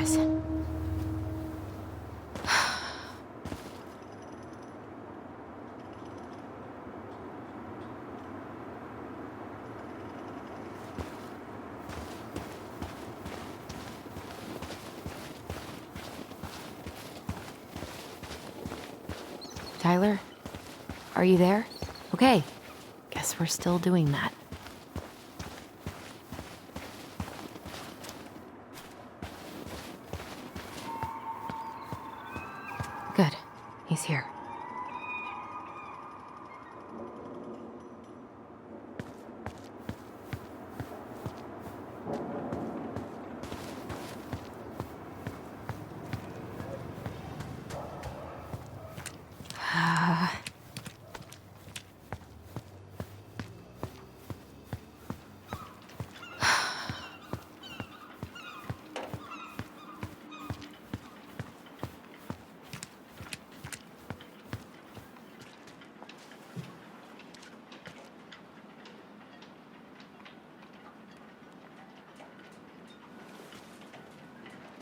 this. Tyler? Are you there? Okay. Guess we're still doing that. Good. He's here.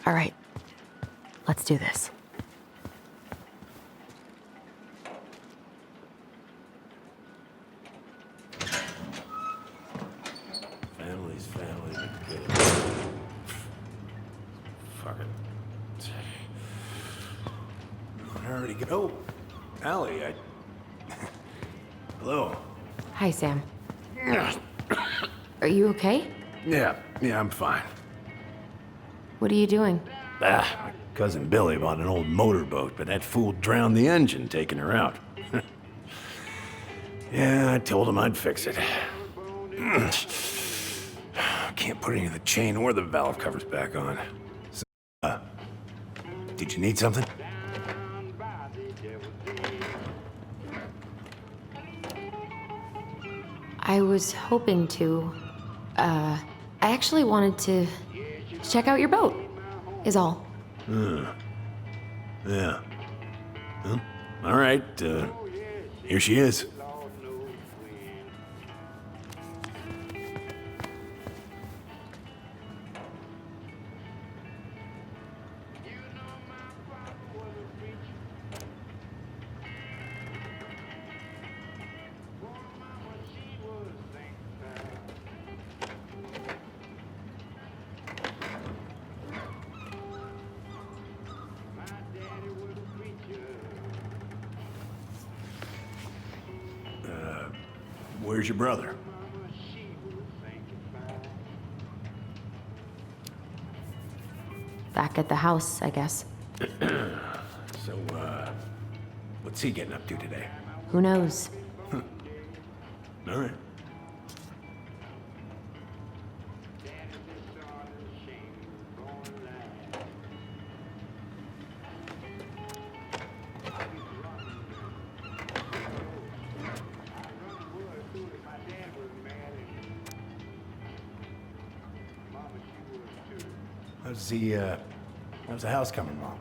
All right, let's do this. Family's family. Fuck it. I already go. Oh, Allie, Hello. Hi, Sam. Are you okay? Yeah, I'm fine. What are you doing? My cousin Billy bought an old motorboat, but that fool drowned the engine taking her out. Yeah, I told him I'd fix it. Can't put any of the chain or the valve covers back on. So, did you need something? I was hoping to. I actually wanted to check out your boat, is all. Yeah. Well, all right, here she is. Where's your brother? Back at the house, I guess. So, what's he getting up to today? Who knows? All right. How's the house coming along?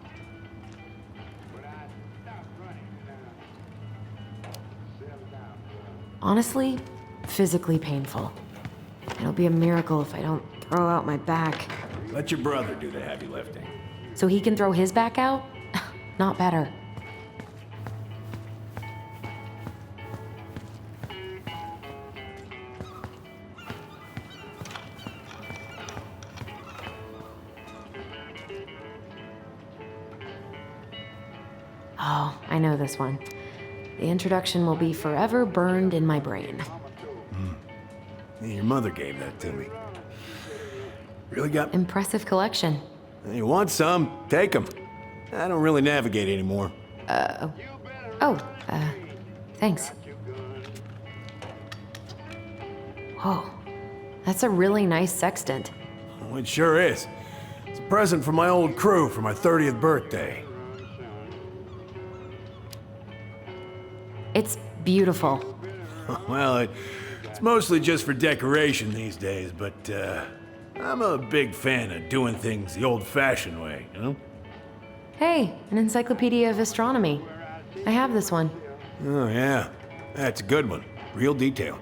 Honestly, physically painful. It'll be a miracle if I don't throw out my back. Let your brother do the heavy lifting. So he can throw his back out? Not better. Oh, I know this one. The introduction will be forever burned in my brain. Yeah, your mother gave that to me. Really got... Impressive collection. You want some? Take them. I don't really navigate anymore. Thanks. Whoa, that's a really nice sextant. Oh, it sure is. It's a present from my old crew for my 30th birthday. It's beautiful. Well, it's mostly just for decoration these days, but I'm a big fan of doing things the old-fashioned way, you know? Hey, an encyclopedia of astronomy. I have this one. Oh, yeah. That's a good one. Real detail.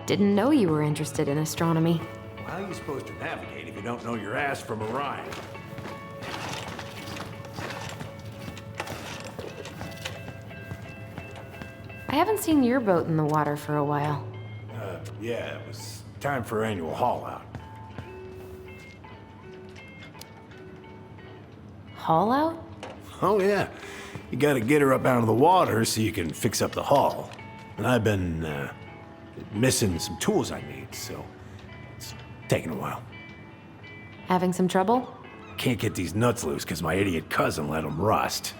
Didn't know you were interested in astronomy. How are you supposed to navigate if you don't know your ass from Orion? I haven't seen your boat in the water for a while. Yeah, it was time for annual haul out. Haul out? Oh, yeah. You gotta get her up out of the water so you can fix up the hull. And I've been, missing some tools I need, so it's taking a while. Having some trouble? Can't get these nuts loose because my idiot cousin let them rust.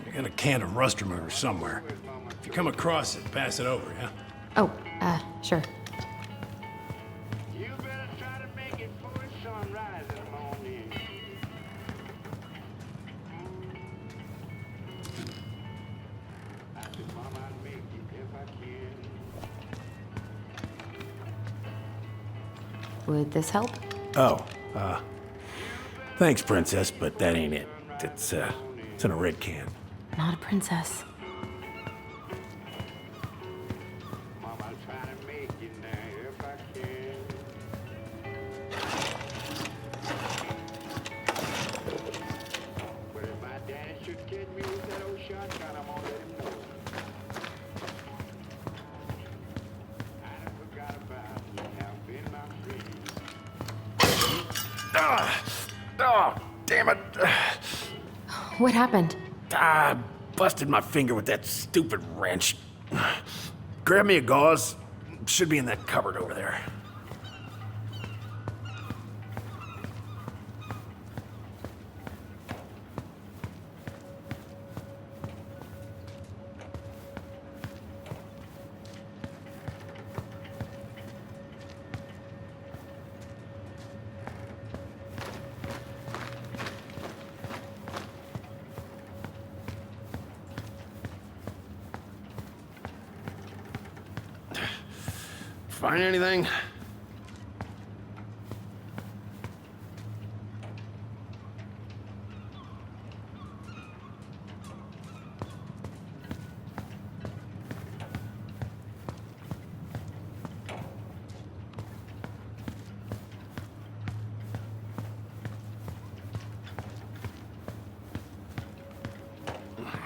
I got a can of rust remover somewhere. If you come across it, pass it over, yeah? Oh, sure. You better try to make it before sunrise in the morning. I said, Mama, I'd make it if I can. Would this help? Oh, thanks, Princess, but that ain't it. It's in a red can. Not a princess. Mama, I'll try to make it now if I can. But if my daddy should catch me with that old shotgun, I'm gonna let him know. I done forgot about you have been my friend. Oh, damn it. What happened? I busted my finger with that stupid wrench. Grab me a gauze. Should be in that cupboard over there. Find anything?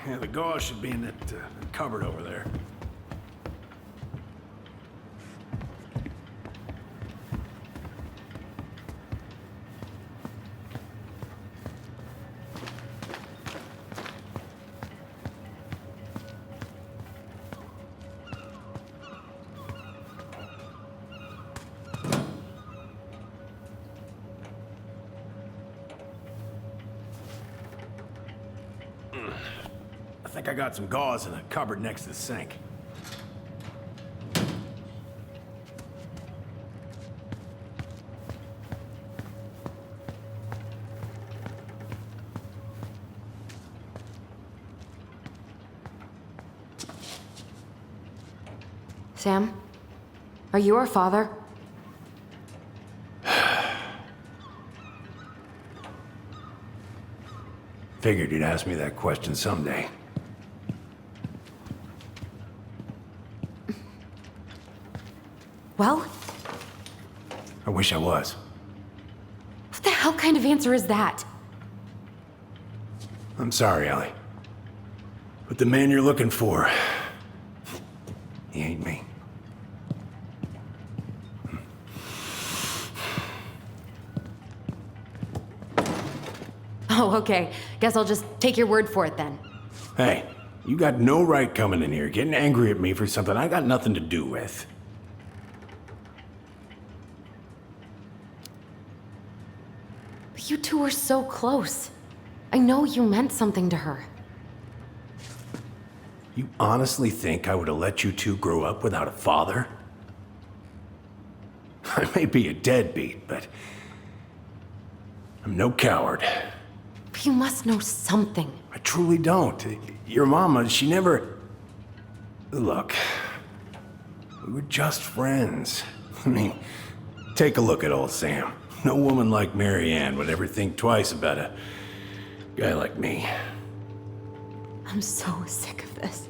Yeah, the gauze should be in that cupboard over there. I think I got some gauze in the cupboard next to the sink. Sam? Are you our father? Figured you'd ask me that question someday. Well, I wish I was. what the hell kind of answer is that? I'm sorry, Ellie. But the man you're looking for, he ain't me. Oh, okay. Guess I'll just take your word for it then. Hey, you got no right coming in here getting angry at me for something I got nothing to do with. But you two were so close. I know you meant something to her. You honestly think I would have let you two grow up without a father? I may be a deadbeat, but I'm no coward. But you must know something. I truly don't. Your mama, she never... Look, we were just friends. I mean, take a look at old Sam. No woman like Mary Ann would ever think twice about a guy like me. I'm so sick of this.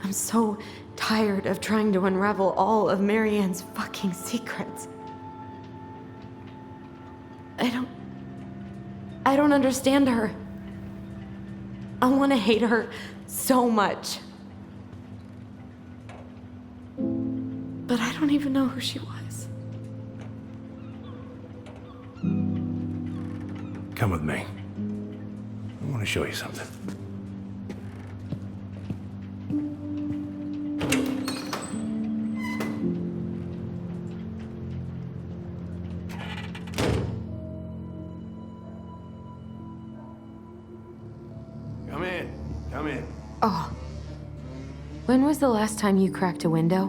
I'm I'm so tired of trying to unravel all of Marianne's fucking secrets. I don't understand her. I want to hate her so much. But I don't even know who she was. Come with me. I want to show you something. Come in. Come in. Oh. When was the last time you cracked a window?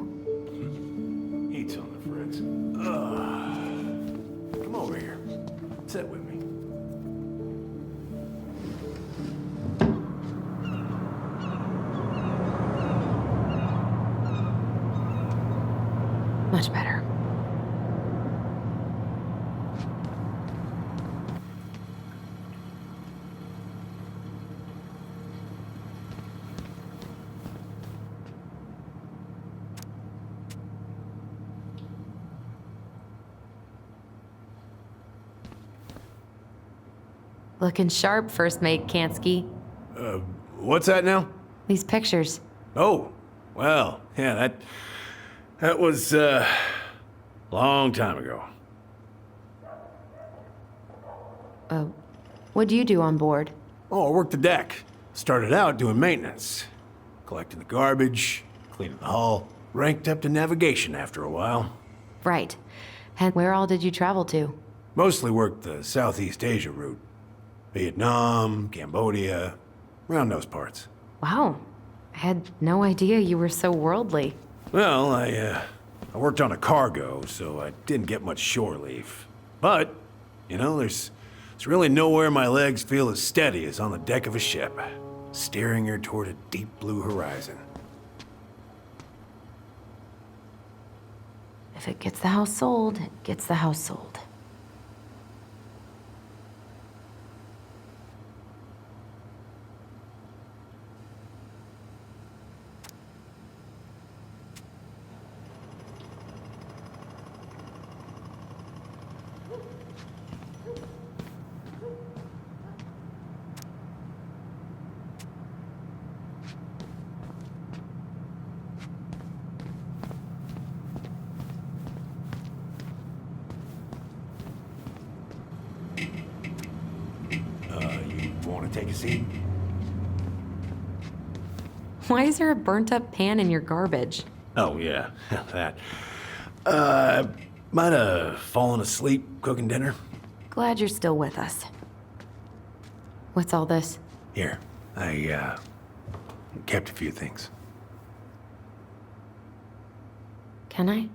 Heat's on the fritz. Come over here. Sit with me. Much better. Looking sharp, first mate Kansky. What's that now? These pictures. Oh, well, yeah, that was, long time ago. What do you do on board? Oh, I worked the deck. Started out doing maintenance. Collecting the garbage, cleaning the hull. Ranked up to navigation after a while. Right. And where all did you travel to? Mostly worked the Southeast Asia route. Vietnam, Cambodia, around those parts. Wow. I had no idea you were so worldly. Well, I worked on a cargo, so I didn't get much shore leave. But, you know, there's really nowhere my legs feel as steady as on the deck of a ship, steering her toward a deep blue horizon. If it gets the house sold, it gets the house sold. You want to take a seat? Why is there a burnt-up pan in your garbage? Oh, yeah, that. Might have fallen asleep cooking dinner. Glad you're still with us. What's all this? Here, I, kept a few things. Can I?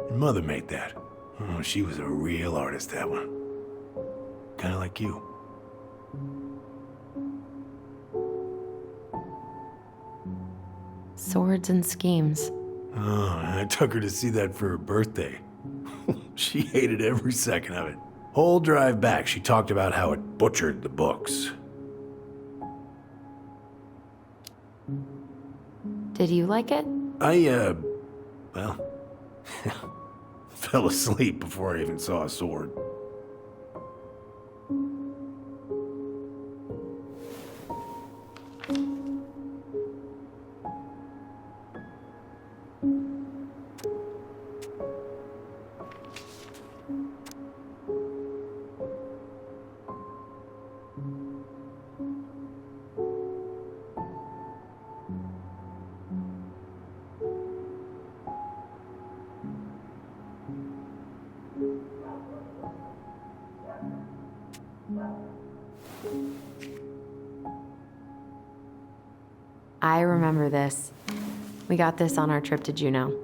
Your mother made that. Oh, she was a real artist, that one. Kind of like you. Swords and schemes. Oh, I took her to see that for her birthday. She hated every second of it. Whole drive back, she talked about how it butchered the books. Did you like it? Well, fell asleep before I even saw a sword. I remember this. We got this on our trip to Juneau.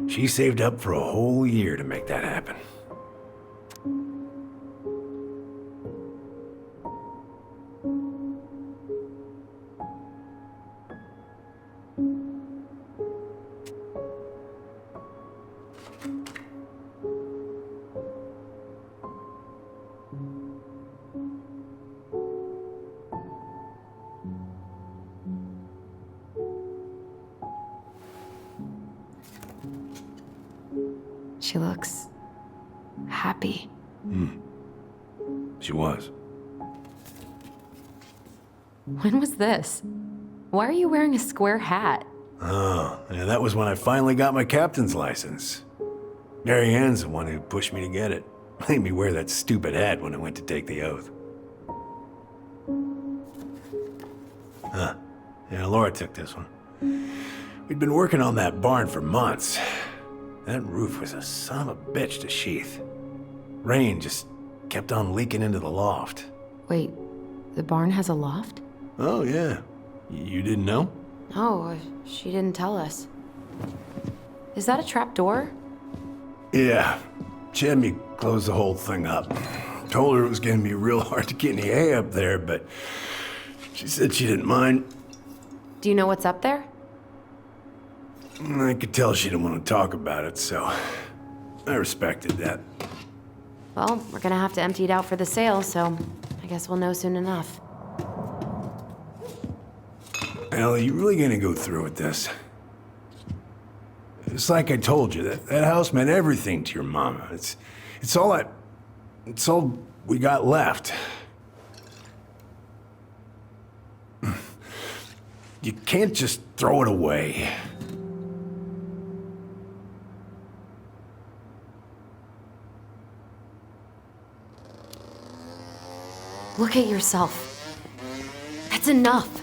She saved up for a whole year to make that happen. She looks happy. She was. When was this? Why are you wearing a square hat? Oh, yeah, that was when I finally got my captain's license. Mary Ann's the one who pushed me to get it. Made me wear that stupid hat when I went to take the oath. Huh. Yeah, Laura took this one. We'd been working on that barn for months. That roof was a son of a bitch to sheath. Rain just kept on leaking into the loft. Wait, the barn has a loft? Oh, yeah. You didn't know? Oh, she didn't tell us. Is that a trap door? Yeah. She had me close the whole thing up. Told her it was gonna be real hard to get any hay up there, but she said she didn't mind. Do you know what's up there? I could tell she didn't want to talk about it, so I respected that. Well, we're gonna have to empty it out for the sale, so I guess we'll know soon enough. Ellie, you really gonna go through with this? It's like I told you, that house meant everything to your mama. It's all we got left. You can't just throw it away. Look at yourself. That's enough.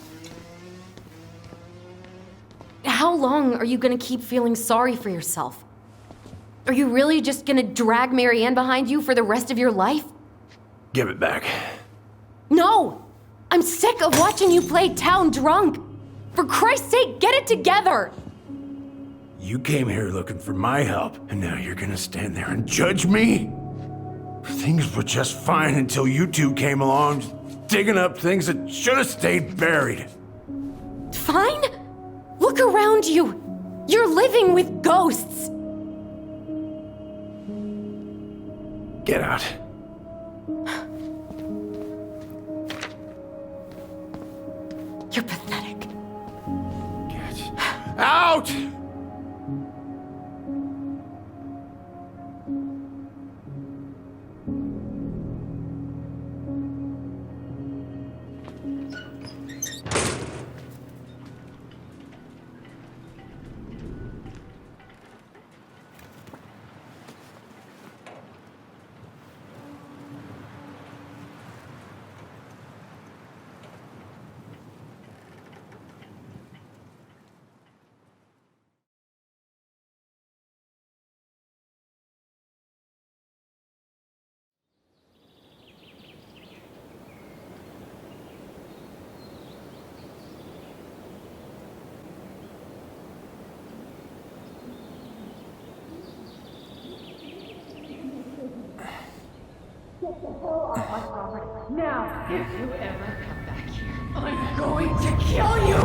How long are you gonna keep feeling sorry for yourself? Are you really just gonna drag Mary Ann behind you for the rest of your life? Give it back. No! I'm sick of watching you play town drunk. For Christ's sake, get it together! You came here looking for my help, and now you're gonna stand there and judge me? Things were just fine until you two came along, digging up things that should have stayed buried. Fine? Look around you. You're living with ghosts. Get out. You're pathetic. Get out! Now, if you ever come back here, I'm going to kill you!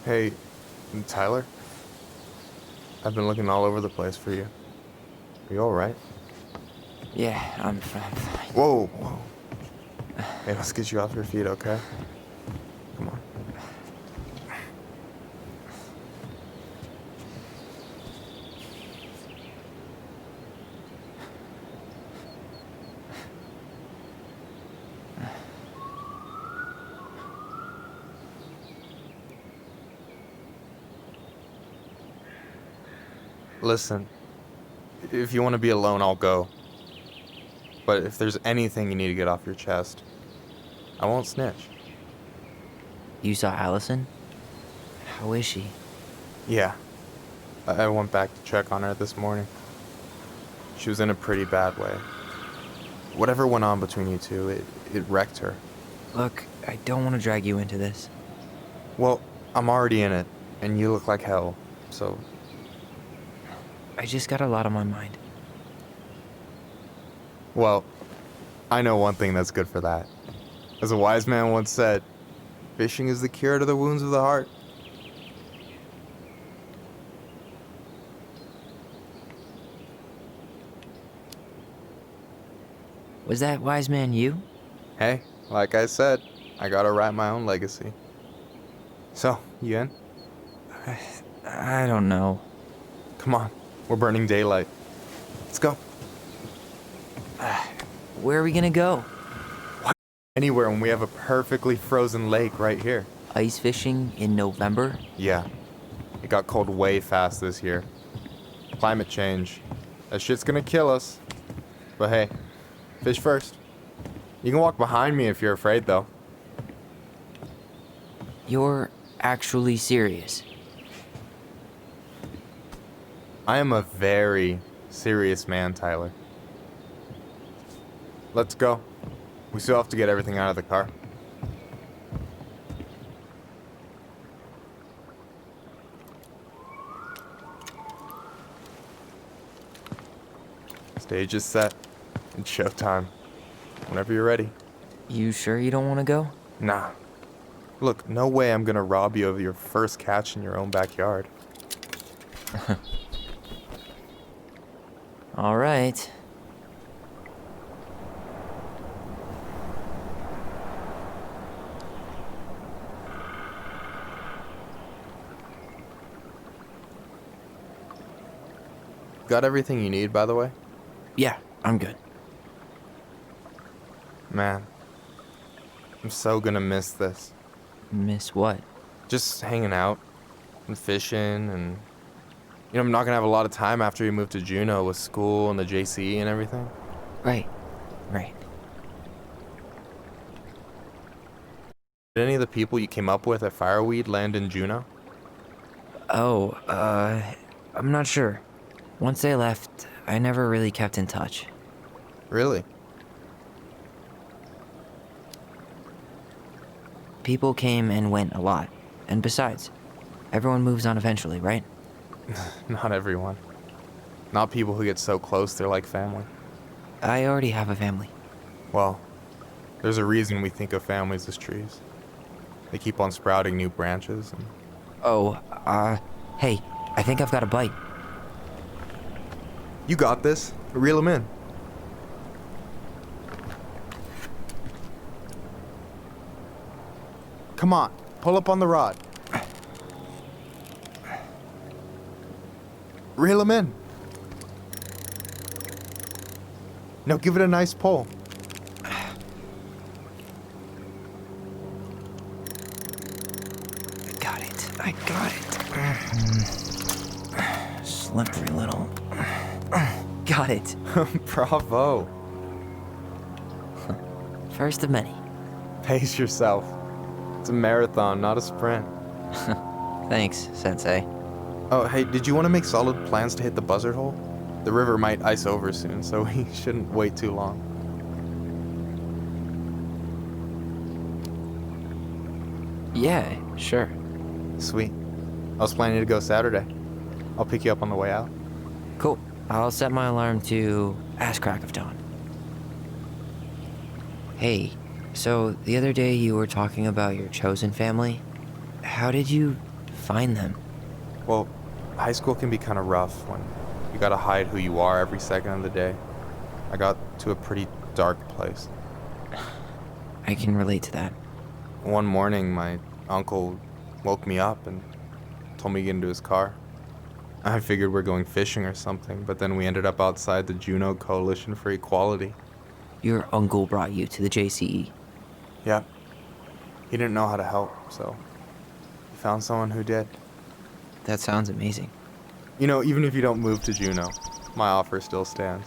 Hey, Tyler? I've been looking all over the place for you. Are you alright? Yeah, I'm fine. Whoa, whoa. Hey, let's get you off your feet, okay? Come on. Listen, if you want to be alone, I'll go. But if there's anything you need to get off your chest, I won't snitch. You saw Allison? How is she? Yeah. I went back to check on her this morning. She was in a pretty bad way. Whatever went on between you two, it wrecked her. Look, I don't want to drag you into this. Well, I'm already in it, and you look like hell, so... I just got a lot on my mind. Well, I know one thing that's good for that. As a wise man once said, fishing is the cure to the wounds of the heart. Was that wise man you? Hey, like I said, I gotta write my own legacy. So, you in? I don't know. Come on, we're burning daylight. Let's go. Where are we gonna go? Anywhere when we have a perfectly frozen lake right here. Ice fishing in November? Yeah, it got cold way fast this year. Climate change. That shit's gonna kill us. But hey, fish first. You can walk behind me if you're afraid, though. You're actually serious. I am a very serious man, Tyler. Let's go. We still have to get everything out of the car. Stage is set. It's showtime. Whenever you're ready. You sure you don't want to go? Nah. Look, no way I'm gonna rob you of your first catch in your own backyard. All right. Got everything you need, by the way? Yeah, I'm good. Man, I'm so gonna miss this. Miss what? Just hanging out and fishing and... You know, I'm not gonna have a lot of time after you move to Juneau with school and the JCE and everything. Right. Did any of the people you came up with at Fireweed land in Juneau? Oh, I'm not sure. Once they left, I never really kept in touch. Really? People came and went a lot. And besides, everyone moves on eventually, right? Not everyone. Not people who get so close they're like family. I already have a family. Well, there's a reason we think of families as trees. They keep on sprouting new branches and... Oh, hey, I think I've got a bite. You got this. Reel them in. Come on, pull up on the rod. Reel them in. Now give it a nice pull. I got it. Slippery little. Got it. Bravo. First of many. Pace yourself. It's a marathon, not a sprint. Thanks, Sensei. Oh, hey, did you want to make solid plans to hit the buzzard hole? The river might ice over soon, so we shouldn't wait too long. Yeah, sure. Sweet. I was planning to go Saturday. I'll pick you up on the way out. Cool. I'll set my alarm to ass crack of dawn. Hey, so the other day you were talking about your chosen family. How did you find them? Well, high school can be kind of rough when you gotta hide who you are every second of the day. I got to a pretty dark place. I can relate to that. One morning, my uncle woke me up and told me to get into his car. I figured we're going fishing or something, but then we ended up outside the Juneau Coalition for Equality. Your uncle brought you to the JCE. Yep. He didn't know how to help, so he found someone who did. That sounds amazing. You know, even if you don't move to Juneau, my offer still stands.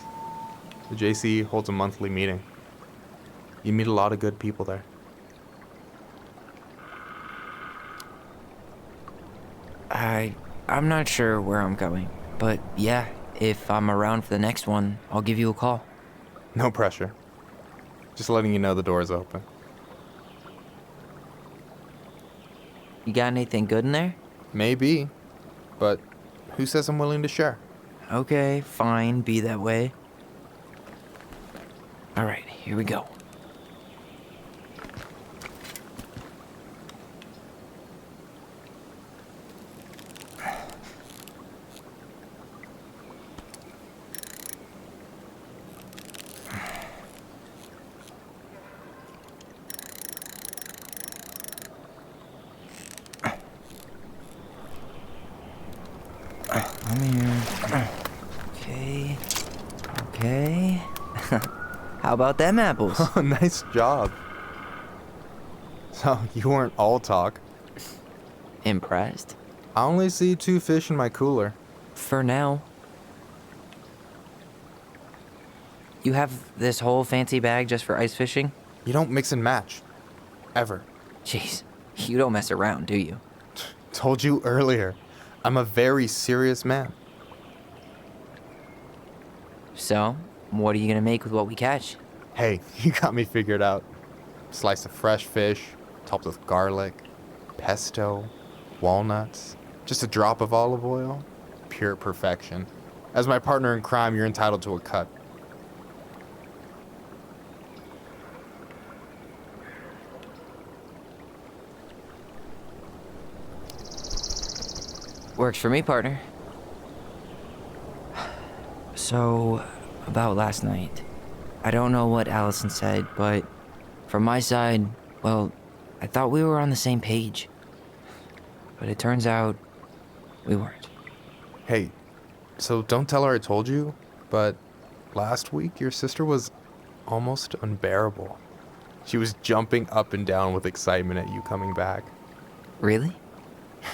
The JCE holds a monthly meeting. You meet a lot of good people there. I'm not sure where I'm going, but yeah, if I'm around for the next one, I'll give you a call. No pressure. Just letting you know the door's open. You got anything good in there? Maybe, but who says I'm willing to share? Okay, fine, be that way. All right, here we go. Come here. Okay. Okay. How about them apples? Nice job. So, you weren't all talk. Impressed? I only see 2 fish in my cooler. For now. You have this whole fancy bag just for ice fishing? You don't mix and match. Ever. Jeez, you don't mess around, do you? Told you earlier. I'm a very serious man. So, what are you gonna make with what we catch? Hey, you got me figured out. Slice of fresh fish, topped with garlic, pesto, walnuts, just a drop of olive oil. Pure perfection. As my partner in crime, you're entitled to a cut. Works for me, partner. So, about last night. I don't know what Allison said, but from my side, well, I thought we were on the same page. But it turns out we weren't. Hey, so don't tell her I told you, but last week your sister was almost unbearable. She was jumping up and down with excitement at you coming back. Really?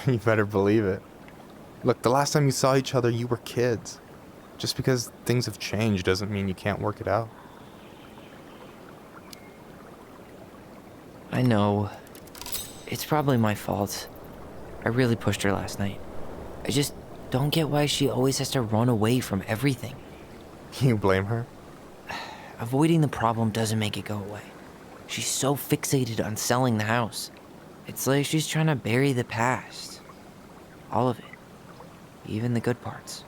You better believe it. Look, the last time you saw each other, you were kids. Just because things have changed doesn't mean you can't work it out. I know. It's probably my fault. I really pushed her last night. I just don't get why she always has to run away from everything. You blame her? Avoiding the problem doesn't make it go away. She's so fixated on selling the house. It's like she's trying to bury the past. All of it. Even the good parts.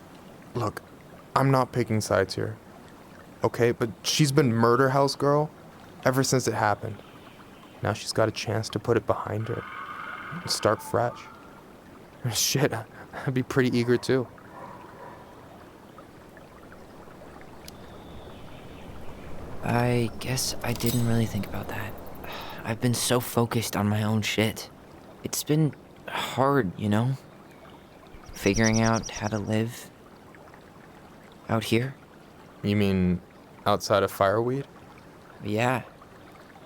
Look, I'm not picking sides here. Okay, but she's been murder house girl ever since it happened. Now she's got a chance to put it behind her and start fresh. Shit, I'd be pretty eager too. I guess I didn't really think about that. I've been so focused on my own shit. It's been hard, you know? Figuring out how to live out here. You mean outside of fireweed? Yeah.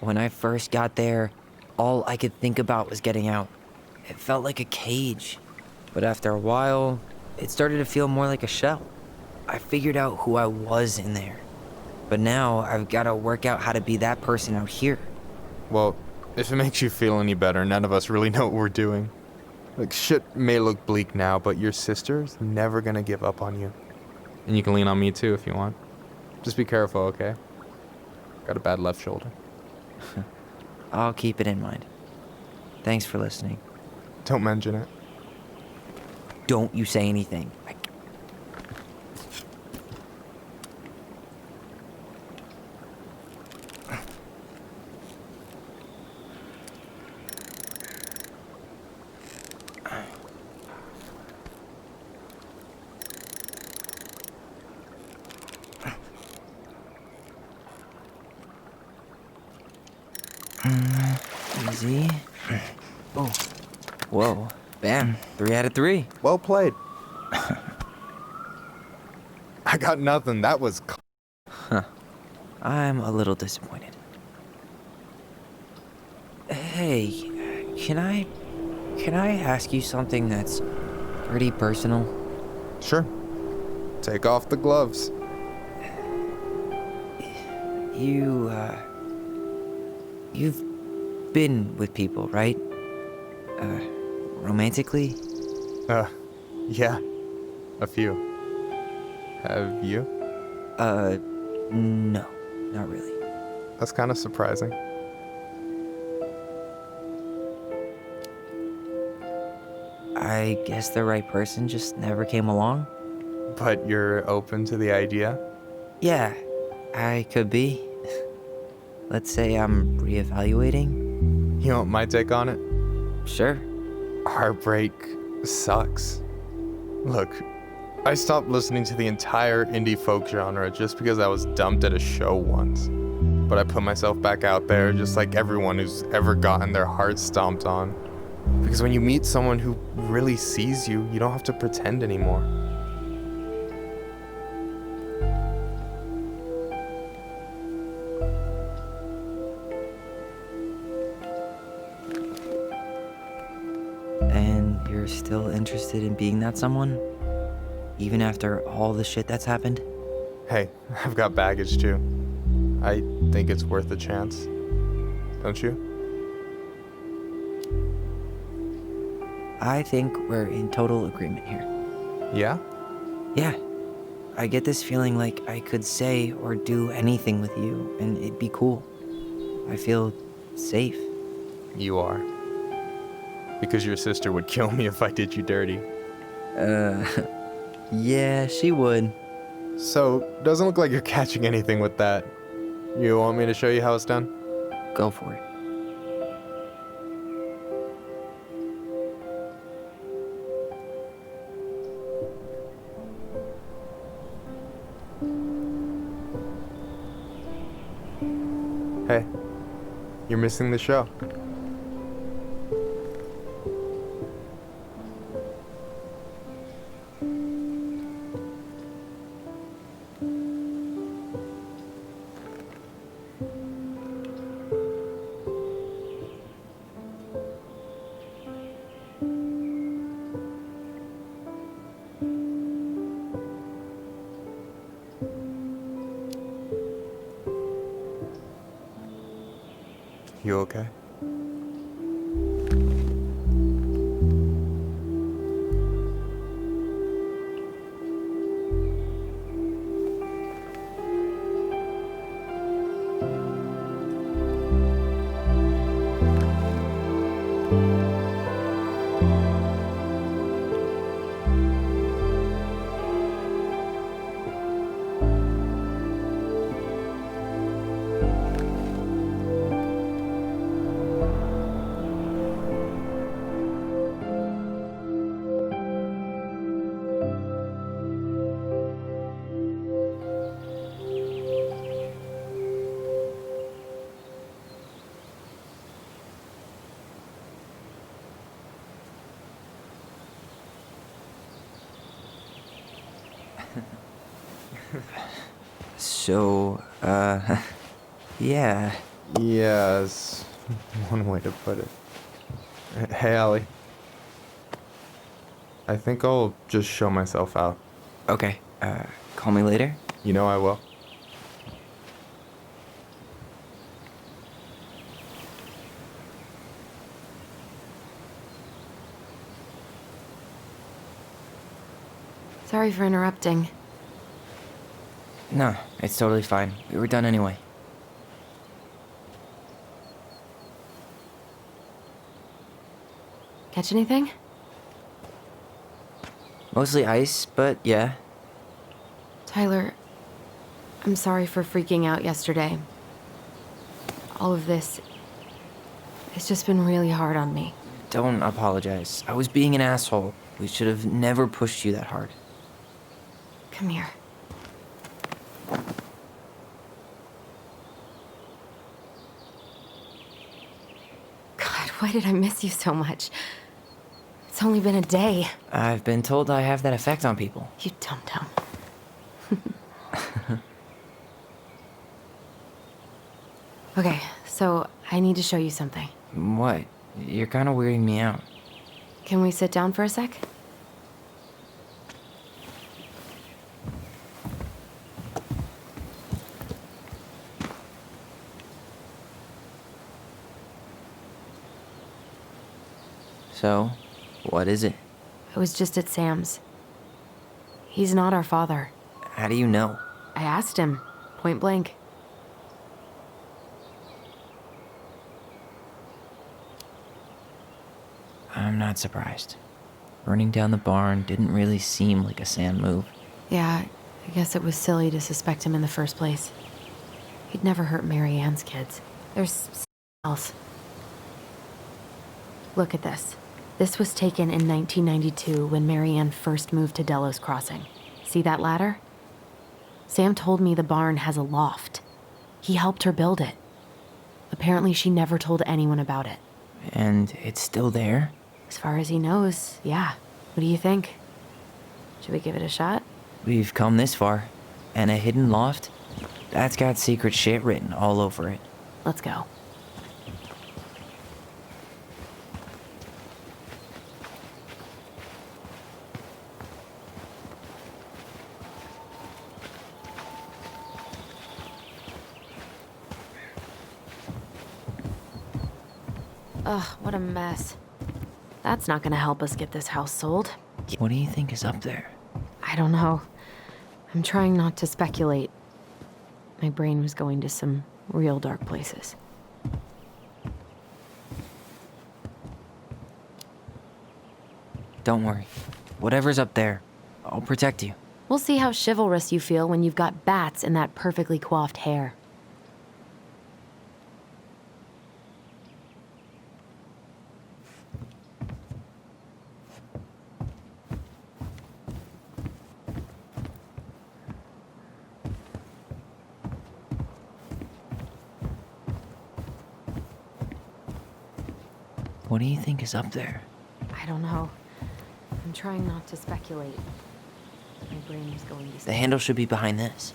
When I first got there, all I could think about was getting out. It felt like a cage. But after a while, it started to feel more like a shell. I figured out who I was in there. But now I've got to work out how to be that person out here. Well, if it makes you feel any better, none of us really know what we're doing. Like, shit may look bleak now, but your sister's never gonna give up on you. And you can lean on me too if you want. Just be careful, okay? Got a bad left shoulder. I'll keep it in mind. Thanks for listening. Don't mention it. Don't you say anything. Easy. Oh. Whoa. Bam. 3 out of 3. Well played. I got nothing. That was... I'm a little disappointed. Hey, can I ask you something that's pretty personal? Sure. Take off the gloves. You've been with people, right? Romantically? Yeah. A few. Have you? No, not really. That's kind of surprising. I guess the right person just never came along? But you're open to the idea? Yeah, I could be. Let's say I'm reevaluating. You want my take on it? Sure. Heartbreak sucks. Look, I stopped listening to the entire indie folk genre just because I was dumped at a show once. But I put myself back out there just like everyone who's ever gotten their heart stomped on. Because when you meet someone who really sees you, you don't have to pretend anymore. you're still interested in being that someone? Even after all the shit that's happened? Hey, I've got baggage too. I think it's worth a chance. Don't you? I think we're in total agreement here. Yeah? Yeah. I get this feeling like I could say or do anything with you and it'd be cool. I feel safe. You are. Because your sister would kill me if I did you dirty. Yeah, she would. So, doesn't look like you're catching anything with that. You want me to show you how it's done? Go for it. Hey, you're missing the show. You okay? So, yeah. Yes, one way to put it. Hey, Allie. I think I'll just show myself out. Okay, call me later? You know I will. Sorry for interrupting. No, it's totally fine. We were done anyway. Catch anything? Mostly ice, but yeah. Tyler, I'm sorry for freaking out yesterday. All of this, it's just been really hard on me. Don't apologize. I was being an asshole. We should have never pushed you that hard. Come here. God, why did I miss you so much? It's only been a day. I've been told I have that effect on people. You dum-dum. Okay, so I need to show you something. What? You're kind of weirding me out. Can we sit down for a sec? So, what is it? I was just at Sam's. He's not our father. How do you know? I asked him, point blank. I'm not surprised. Burning down the barn didn't really seem like a Sam move. Yeah, I guess it was silly to suspect him in the first place. He'd never hurt Mary Ann's kids. There's something else. Look at this. This was taken in 1992 when Mary Ann first moved to Delos Crossing. See that ladder? Sam told me the barn has a loft. He helped her build it. Apparently she never told anyone about it. And it's still there? As far as he knows, yeah. What do you think? Should we give it a shot? We've come this far. And a hidden loft? That's got secret shit written all over it. Let's go. Ugh, what a mess. That's not gonna help us get this house sold. What do you think is up there? I don't know. I'm trying not to speculate. My brain was going to some real dark places. Don't worry. Whatever's up there, I'll protect you. We'll see how chivalrous you feel when you've got bats in that perfectly coiffed hair. What do you think is up there? I don't know. I'm trying not to speculate. My brain was going to... The handle should be behind this.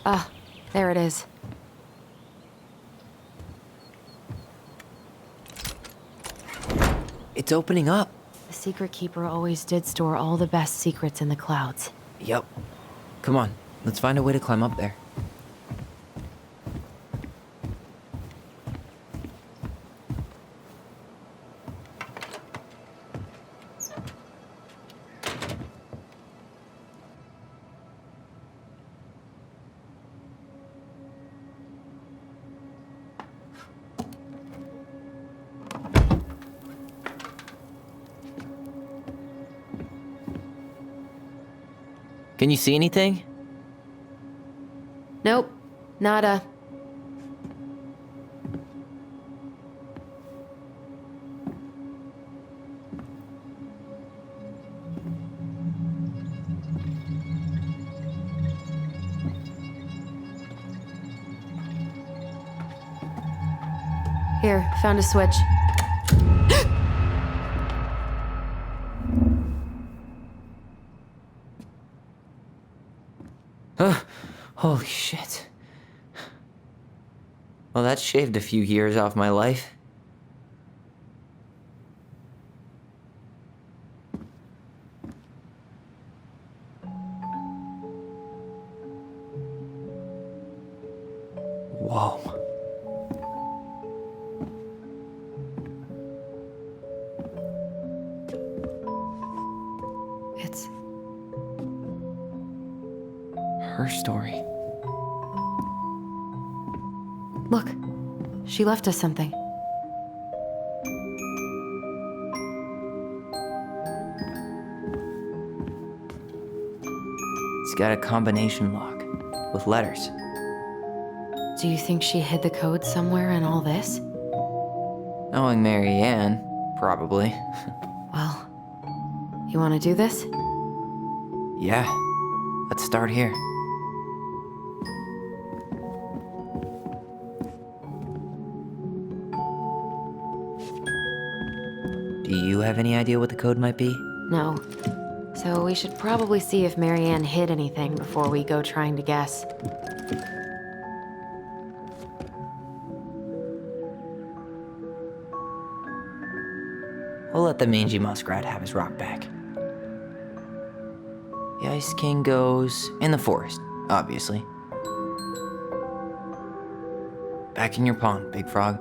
Ah, there it is. It's opening up. The secret keeper always did store all the best secrets in the clouds. Yep. Come on, let's find a way to climb up there. Can you see anything? Nope, nada. Here, found a switch. Holy shit. Well, that shaved a few years off my life. Whoa. It's Her story. Look, she left us something. It's got a combination lock with letters. Do you think she hid the code somewhere in all this? Knowing Mary Ann, probably. Well, you want to do this? Yeah, let's start here. Do you have any idea what the code might be? No. So we should probably see if Marianne hid anything before we go trying to guess. We'll let the mangy muskrat have his rock back. The Ice King goes in the forest, obviously. Back in your pond, Big Frog.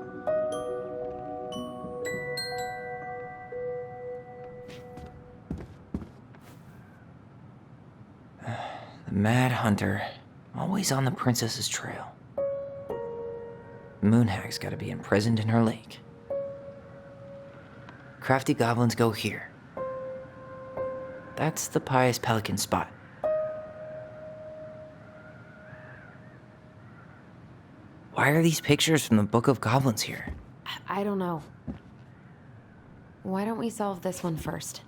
The Mad Hunter, always on the princess's trail. Moonhag's gotta be imprisoned in her lake. Crafty goblins go here. That's the pious pelican spot. Why are these pictures from the Book of Goblins here? I don't know. Why don't we solve this one first?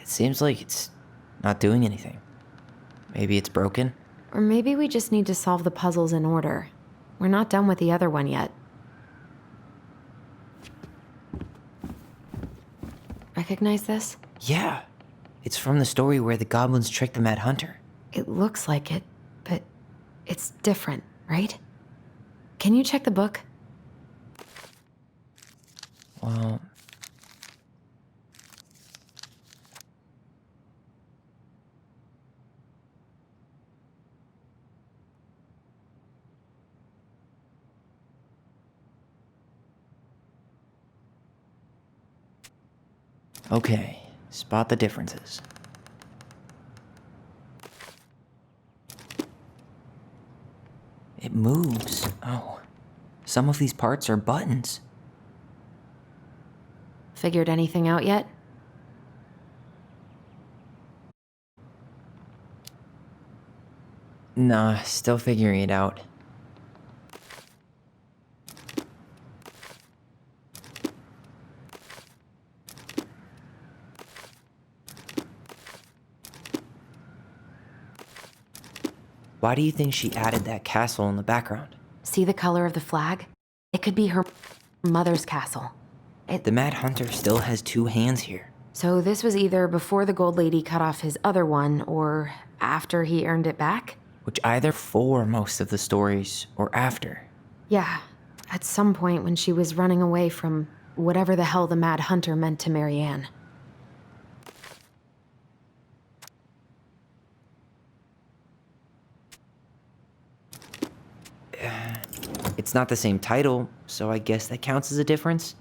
It seems like it's not doing anything. Maybe it's broken? Or maybe we just need to solve the puzzles in order. We're not done with the other one yet. Recognize this? Yeah. It's from the story where the goblins tricked the Mad Hunter. It looks like it, but it's different, right? Can you check the book? Well, Okay, spot the differences. It moves. Oh, some of these parts are buttons. Figured anything out yet? Nah, still figuring it out. Why do you think she added that castle in the background? See the color of the flag? It could be her mother's castle. The Mad Hunter still has two hands here. So this was either before the Gold Lady cut off his other one, or after he earned it back? Which either for most of the stories or after. Yeah, at some point when she was running away from whatever the hell the Mad Hunter meant to Marianne. It's not the same title, so I guess that counts as a difference.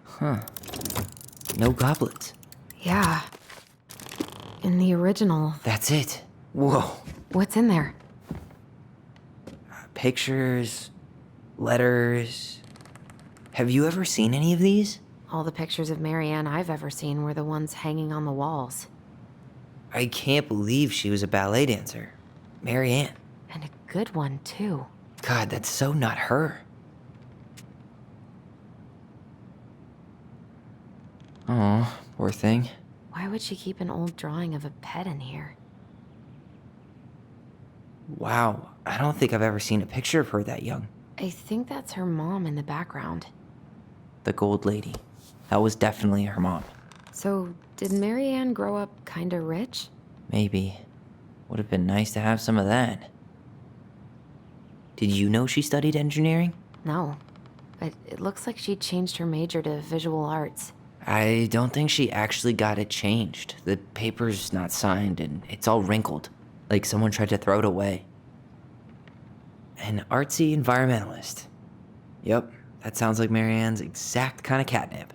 Huh. No goblets. Yeah. In the original, That's it. Whoa. what's in there? Pictures, letters. Have you ever seen any of these? All the pictures of Marianne I've ever seen were the ones hanging on the walls. I can't believe she was a ballet dancer. Marianne. And a good one, too. God, that's so not her. Oh, poor thing. Why would she keep an old drawing of a pet in here? Wow, I don't think I've ever seen a picture of her that young. I think that's her mom in the background. The Gold Lady. That was definitely her mom. So, did Marianne grow up kinda rich? Maybe. Would have been nice to have some of that. Did you know she studied engineering? No. But it looks like she changed her major to visual arts. I don't think she actually got it changed. The paper's not signed and it's all wrinkled, like someone tried to throw it away. An artsy environmentalist. Yep, that sounds like Marianne's exact kind of catnip.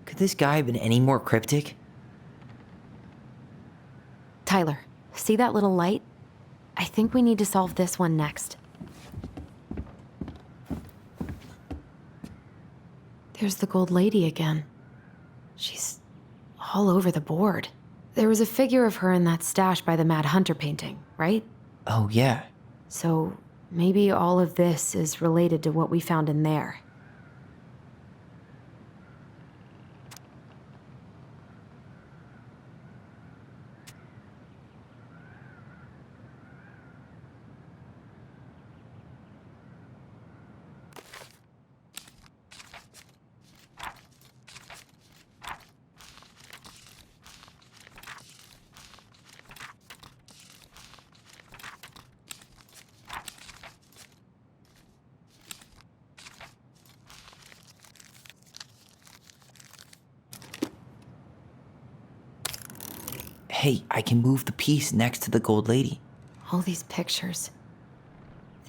Could this guy have been any more cryptic? Tyler, see that little light? I think we need to solve this one next. There's the Gold Lady again. She's all over the board. There was a figure of her in that stash by the Mad Hunter painting, right? Oh, yeah. So maybe all of this is related to what we found in there. Hey, I can move the piece next to the Gold Lady. All these pictures.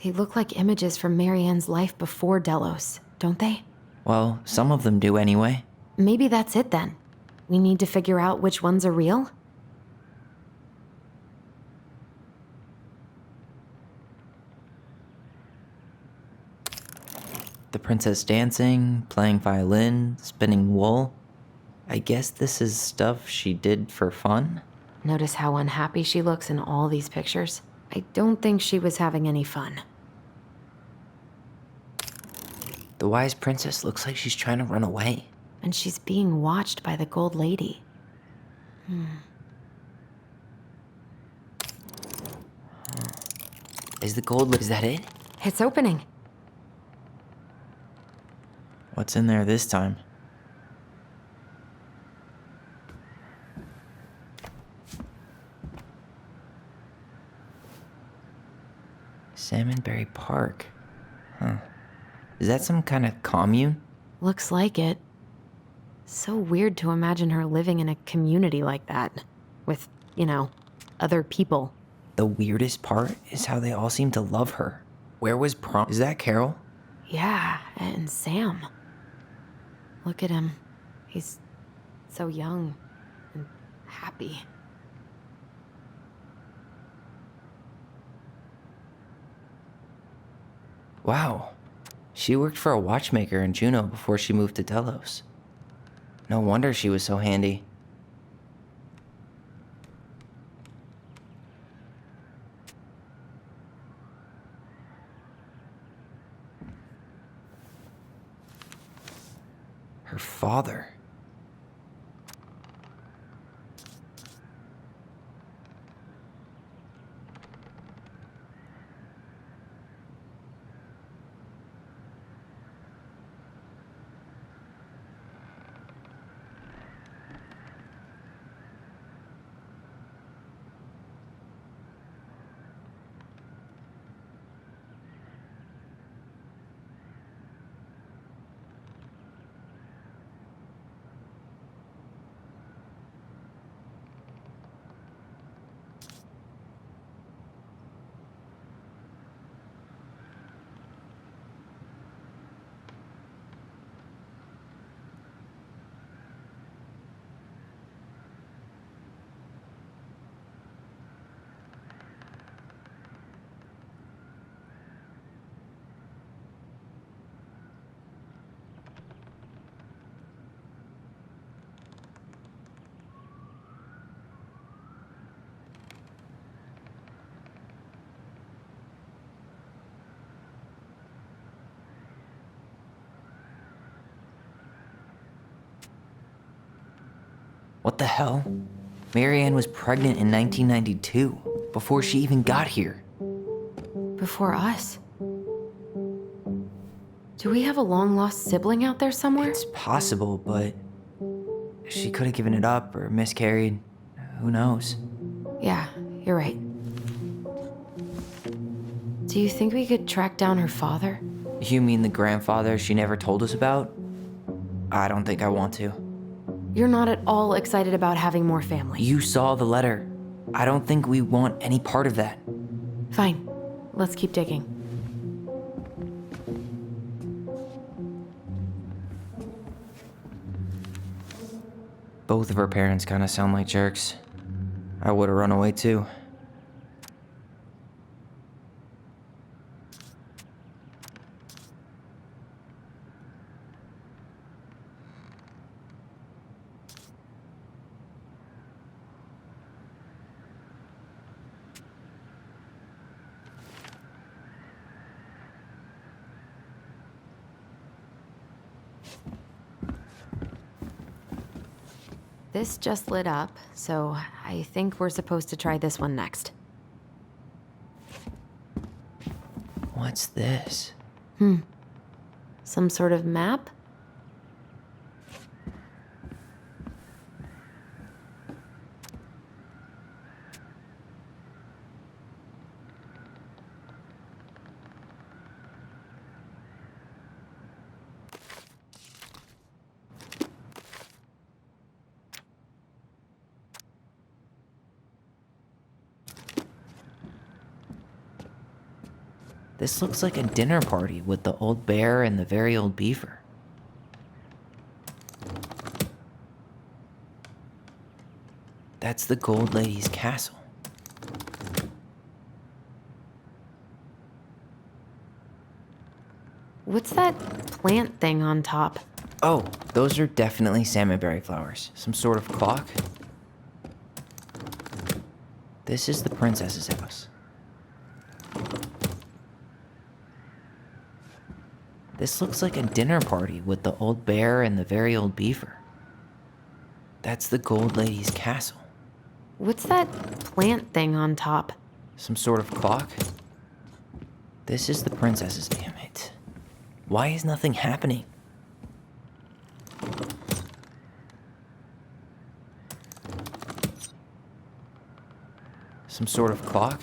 They look like images from Marianne's life before Delos, don't they? Well, some of them do anyway. Maybe that's it then. We need to figure out which ones are real? The princess dancing, playing violin, spinning wool. I guess this is stuff she did for fun? Notice how unhappy she looks in all these pictures? I don't think she was having any fun. The wise princess looks like she's trying to run away. And she's being watched by the Gold Lady. Is that it? It's opening. What's in there this time? Salmonberry Park. Huh. Is that some kind of commune? Looks like it. So weird to imagine her living in a community like that. With, other people. The weirdest part is how they all seem to love her. Where was prom? Is that Carol? Yeah, and Sam. Look at him. He's so young and happy. Wow. She worked for a watchmaker in Juneau before she moved to Delos. No wonder she was so handy. Her father. What the hell? Marianne was pregnant in 1992, before she even got here. Before us. Do we have a long-lost sibling out there somewhere? It's possible, but she could have given it up or miscarried. Who knows? Yeah, you're right. Do you think we could track down her father? You mean the grandfather she never told us about? I don't think I want to. You're not at all excited about having more family. You saw the letter. I don't think we want any part of that. Fine. Let's keep digging. Both of her parents kind of sound like jerks. I would have run away too. This just lit up, so I think we're supposed to try this one next. What's this? Some sort of map? This looks like a dinner party with the old bear and the very old beaver. That's the Gold Lady's castle. What's that plant thing on top? Oh, those are definitely salmonberry flowers. Some sort of clock. This is the princess's house. This looks like a dinner party with the old bear and the very old beaver. That's the Gold Lady's castle. What's that plant thing on top? Some sort of clock? This is the princess's. Damn it. Why is nothing happening? Some sort of clock?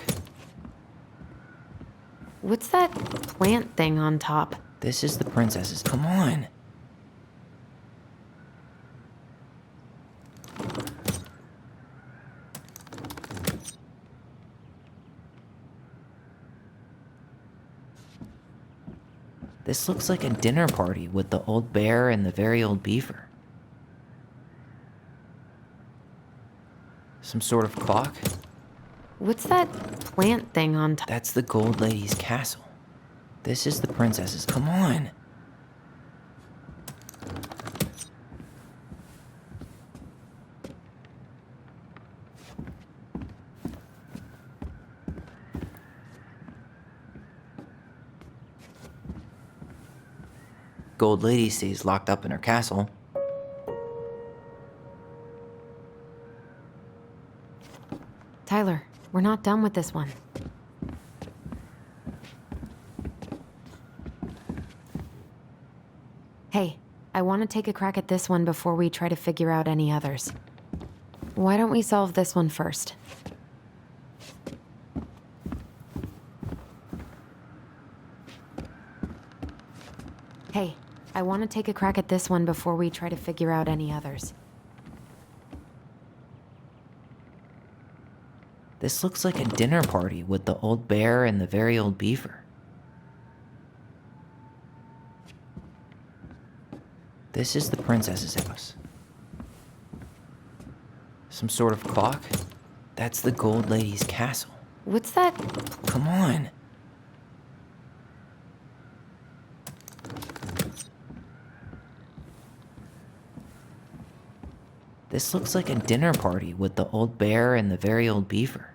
What's that plant thing on top? This is the princess's. Come on. This looks like a dinner party with the old bear and the very old beaver. Some sort of clock? What's that plant thing on top? That's the gold lady's castle. This is the princess's. Come on. Gold lady stays locked up in her castle. Tyler, we're not done with this one. Hey, I want to take a crack at this one before we try to figure out any others. Why don't we solve this one first? Hey, I want to take a crack at this one before we try to figure out any others. This looks like a dinner party with the old bear and the very old beaver. This is the princess's house. Some sort of clock? That's the gold lady's castle. What's that? Come on. This looks like a dinner party with the old bear and the very old beaver.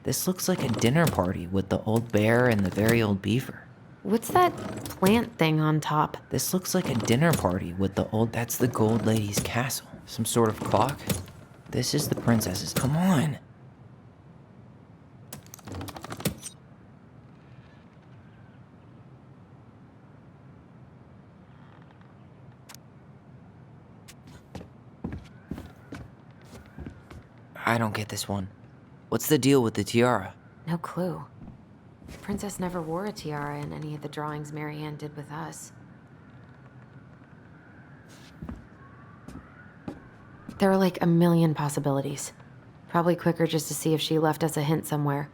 This looks like a dinner party with the old bear and the very old beaver. What's that plant thing on top? This looks like a dinner party with the old... That's the gold lady's castle. Some sort of clock? This is the princess's. Come on. I don't get this one. What's the deal with the tiara? No clue. The princess never wore a tiara in any of the drawings Marianne did with us. There are like a million possibilities. Probably quicker just to see if she left us a hint somewhere.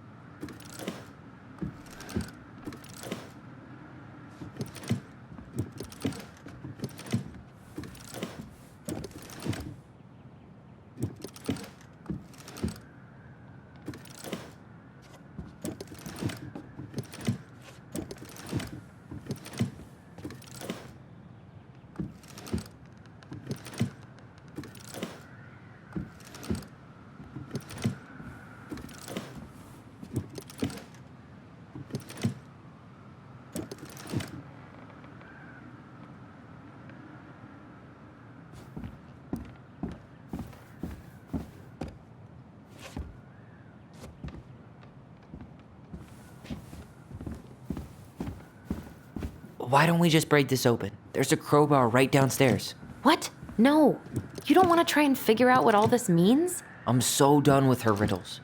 Why don't we just break this open? There's a crowbar right downstairs. What? No. You don't want to try and figure out what all this means? I'm so done with her riddles.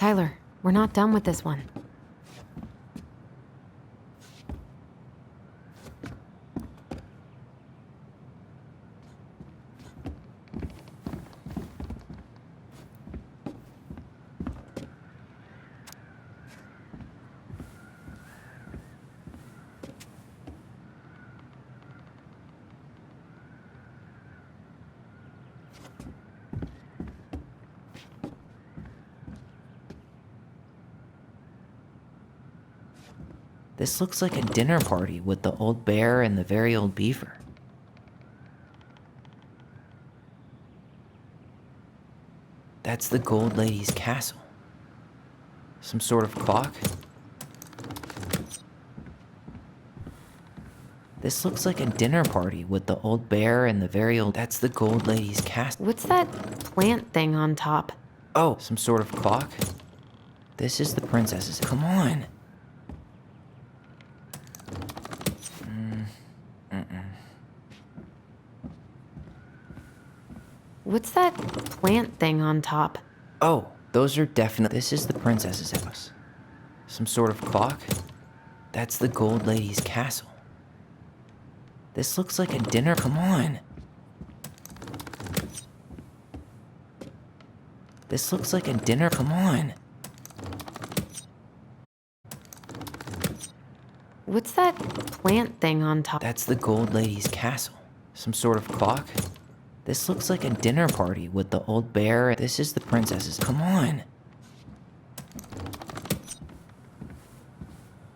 Tyler, we're not done with this one. This looks like a dinner party with the old bear and the very old beaver. That's the gold lady's castle. Some sort of clock? This looks like a dinner party with the old bear and the very old... That's the gold lady's castle. What's that plant thing on top? Oh, some sort of clock? This is the princess's... Come on! What's that plant thing on top? Oh, those are definitely... This is the princess's house. Some sort of clock? That's the gold lady's castle. This looks like a dinner... Come on! This looks like a dinner... Come on! What's that plant thing on top? That's the gold lady's castle. Some sort of clock? This looks like a dinner party with the old bear. This is the princess's... Come on!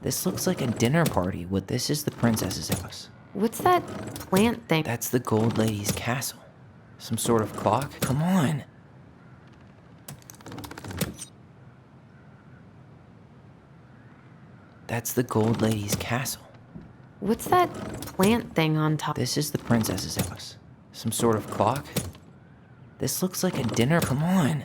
This looks like a dinner party with... This is the princess's house. What's that plant thing? That's the gold lady's castle. Some sort of clock? Come on! That's the gold lady's castle. What's that plant thing on top? This is the princess's house. Some sort of clock? This looks like a dinner... Come on!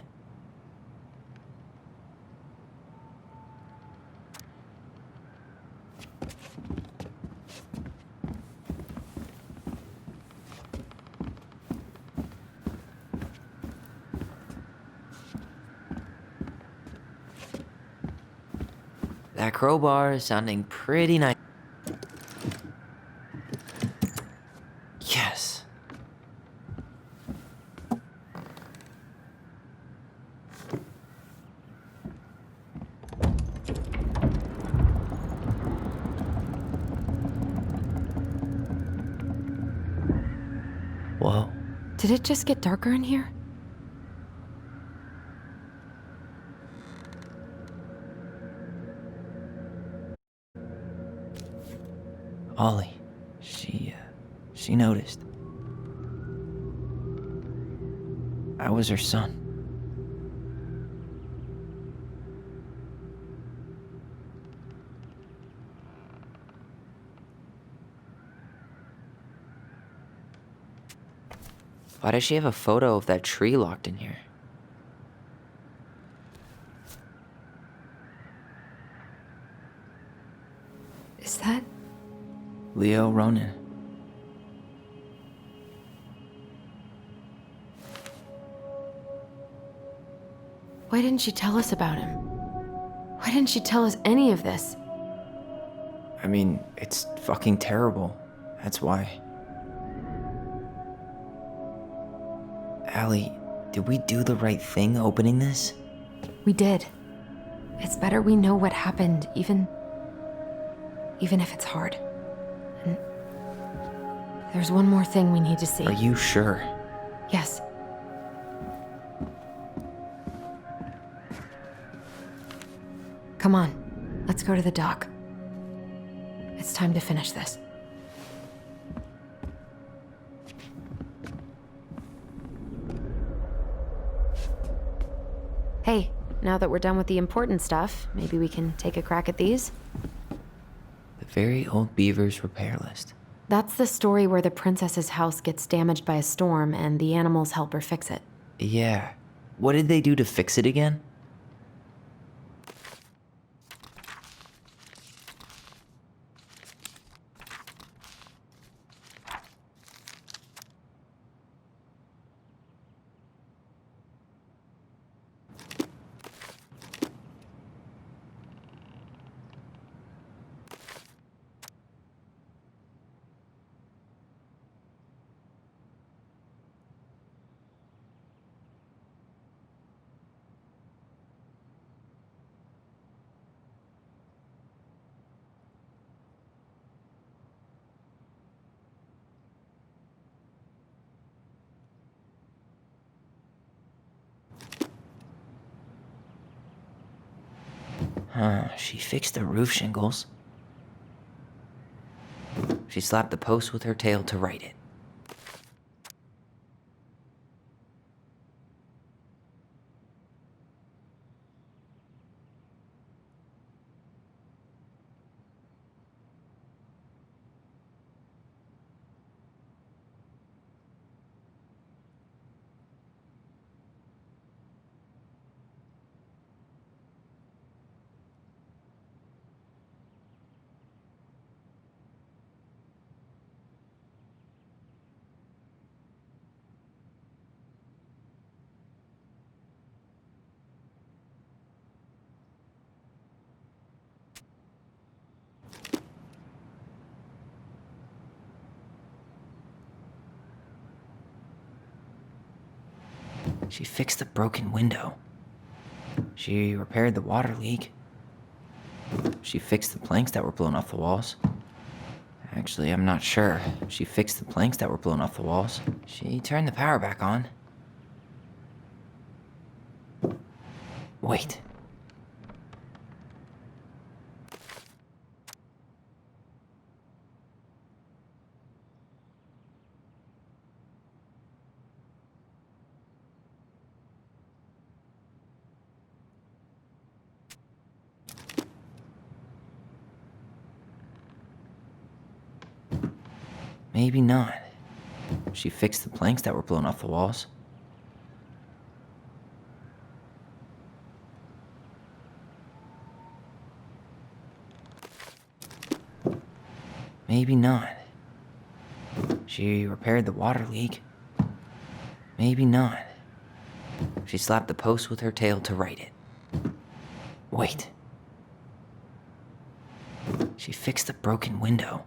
That crowbar is sounding pretty nice. Yes. Whoa. Did it just get darker in here? Ollie. She noticed. I was her son. Why does she have a photo of that tree locked in here? Is that... Leo Ronan. Why didn't she tell us about him? Why didn't she tell us any of this? I mean, it's fucking terrible. That's why. Allie, did we do the right thing opening this? We did. It's better we know what happened, even if it's hard. And there's one more thing we need to see. Are you sure? Yes. Come on, let's go to the dock. It's time to finish this. Hey, now that we're done with the important stuff, maybe we can take a crack at these? The very old beaver's repair list. That's the story where the princess's house gets damaged by a storm and the animals help her fix it. Yeah. What did they do to fix it again? She fixed the roof shingles. She slapped the post with her tail to right it. She fixed the broken window. She repaired the water leak. She fixed the planks that were blown off the walls. Actually, I'm not sure. She fixed the planks that were blown off the walls. She turned the power back on. Wait. Maybe not. She fixed the planks that were blown off the walls. Maybe not. She repaired the water leak. Maybe not. She slapped the post with her tail to right it. Wait. She fixed the broken window.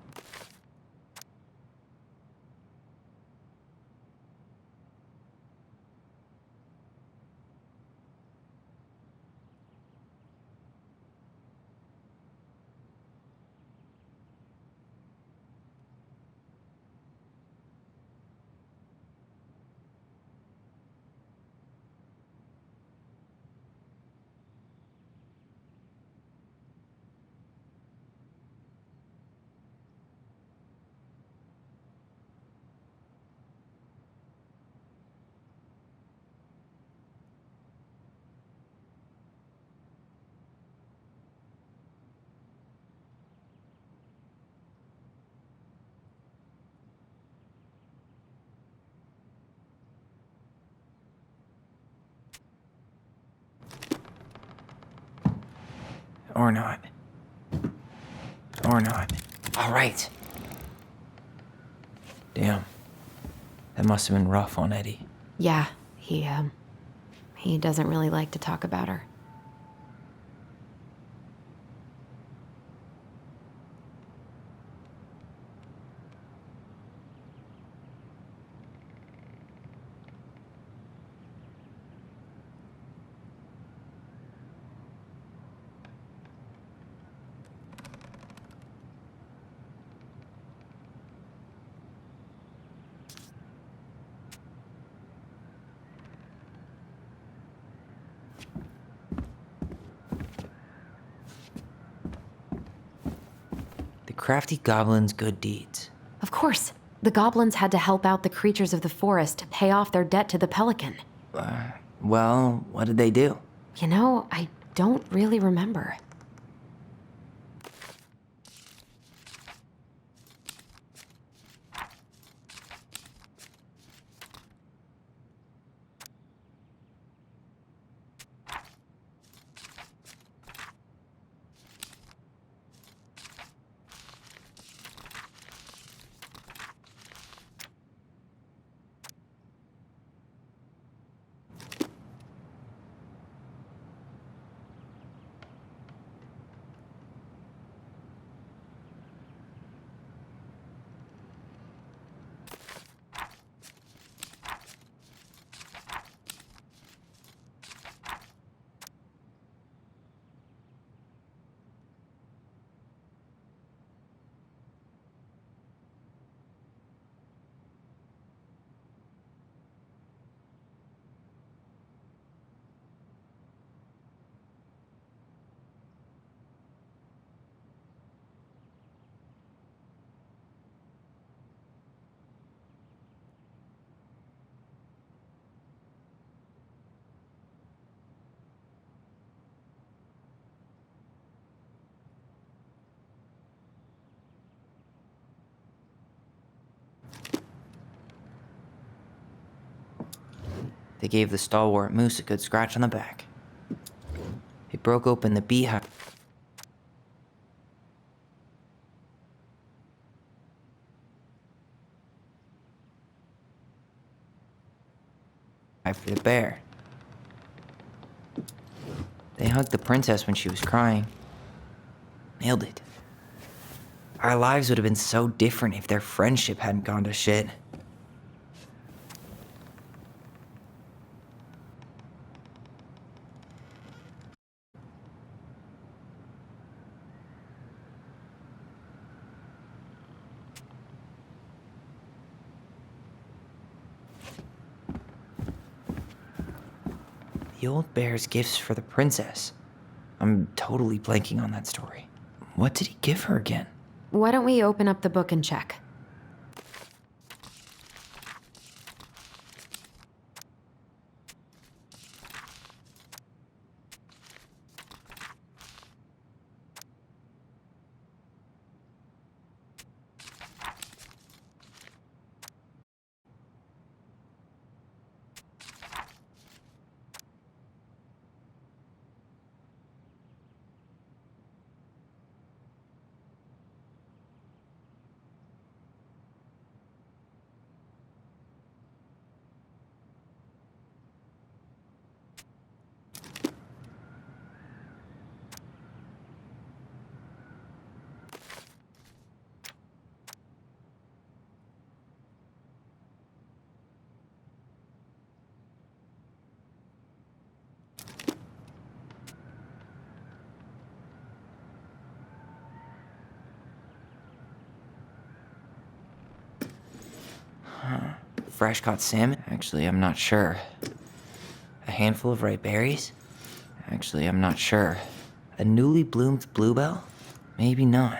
Or not. Or not. All right. Damn. That must have been rough on Eddie. Yeah, he doesn't really like to talk about her. The crafty goblin's good deeds. Of course, the goblins had to help out the creatures of the forest to pay off their debt to the pelican. Well, what did they do? You know, I don't really remember. They gave the stalwart moose a good scratch on the back. They broke open the beehive for the bear. They hugged the princess when she was crying. Nailed it. Our lives would have been so different if their friendship hadn't gone to shit. The old bear's gifts for the princess. I'm totally blanking on that story. What did he give her again? Why don't we open up the book and check? Fresh caught salmon? Actually, I'm not sure. A handful of ripe berries? Actually, I'm not sure. A newly bloomed bluebell? Maybe not.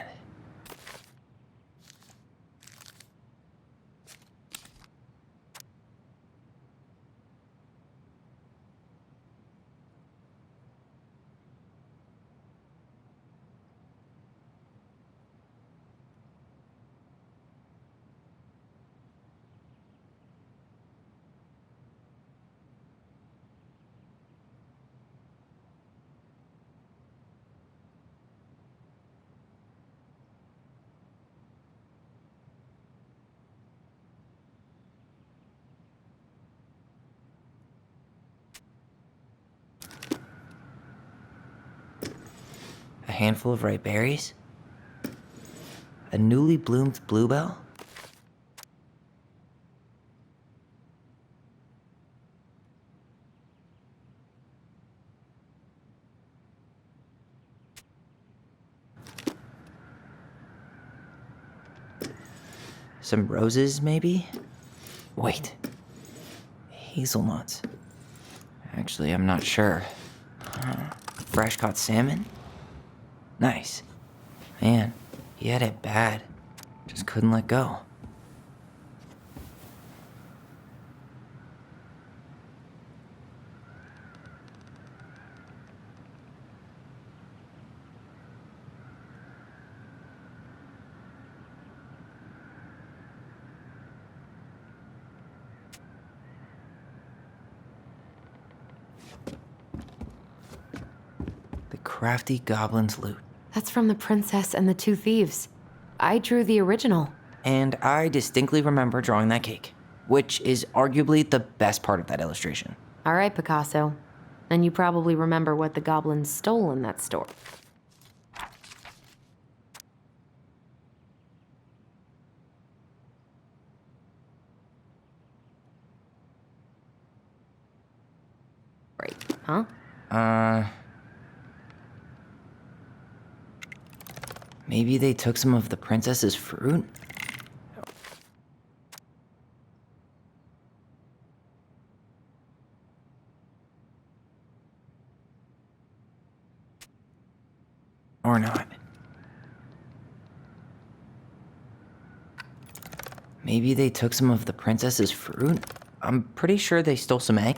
A handful of ripe berries? A newly bloomed bluebell? Some roses, maybe? Wait. Hazelnuts. Actually, I'm not sure. Fresh caught salmon? Nice. Man, he had it bad. Just couldn't let go. The crafty goblin's loot. That's from The Princess and the Two Thieves. I drew the original. And I distinctly remember drawing that cake, which is arguably the best part of that illustration. All right, Picasso. And you probably remember what the goblins stole in that store. Right, huh? Maybe they took some of the princess's fruit? Or not. Maybe they took some of the princess's fruit? I'm pretty sure they stole some egg.